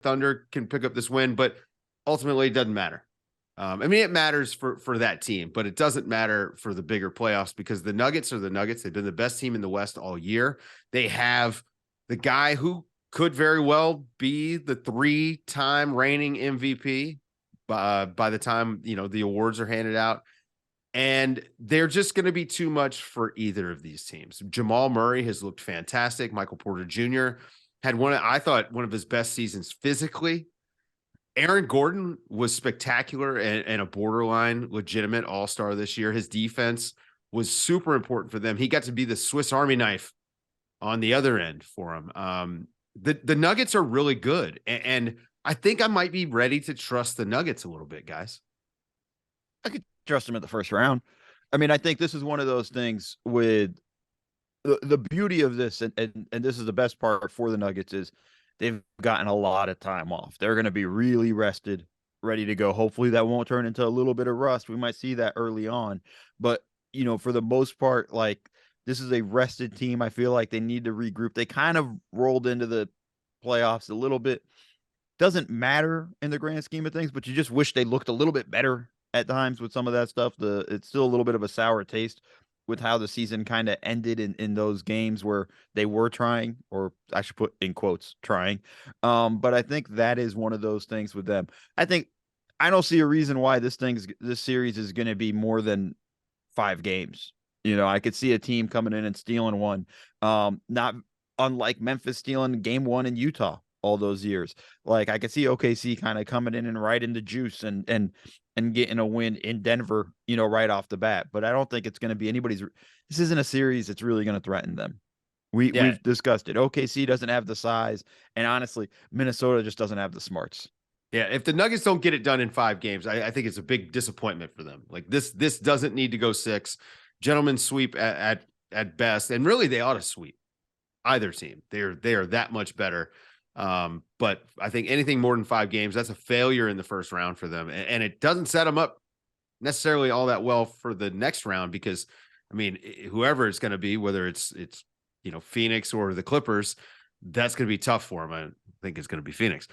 Thunder can pick up this win, but ultimately it doesn't matter. I mean, it matters for that team, but it doesn't matter for the bigger playoffs because the Nuggets are the Nuggets. They've been the best team in the West all year. They have the guy who could very well be the 3-time reigning MVP by the time, the awards are handed out. And they're just going to be too much for either of these teams. Jamal Murray has looked fantastic. Michael Porter Jr. had I thought, one of his best seasons physically. Aaron Gordon was spectacular and a borderline legitimate all-star this year. His defense was super important for them. He got to be the Swiss Army knife on the other end for him. The Nuggets are really good. And I think I might be ready to trust the Nuggets a little bit, guys. I could trust them at the first round. I mean, I think this is one of those things with the beauty of this, and this is the best part for the Nuggets, is they've gotten a lot of time off. They're going to be really rested, ready to go. Hopefully that won't turn into a little bit of rust. We might see that early on. But, for the most part, like, this is a rested team. I feel like they need to regroup. They kind of rolled into the playoffs a little bit. Doesn't matter in the grand scheme of things, but you just wish they looked a little bit better at times with some of that stuff. It's still a little bit of a sour taste with how the season kind of ended in those games where they were trying, or I should put in quotes, trying. But I think that is one of those things with them. I don't see a reason why this series is going to be more than 5 games. I could see a team coming in and stealing one. Not unlike Memphis stealing game 1 in Utah all those years. Like, I could see OKC kind of coming in and right into juice and getting a win in Denver, right off the bat. But I don't think it's going to be anybody's. This isn't a series that's really going to threaten them. We've discussed it. OKC doesn't have the size, and honestly, Minnesota just doesn't have the smarts. Yeah, if the Nuggets don't get it done in 5 games, I think it's a big disappointment for them. Like, this doesn't need to go 6. Gentlemen sweep at best, and really they ought to sweep either team. They are that much better. But I think anything more than 5 games, that's a failure in the first round for them. And it doesn't set them up necessarily all that well for the next round, because I mean, whoever it's going to be, whether it's Phoenix or the Clippers, that's going to be tough for them. I think it's going to be Phoenix.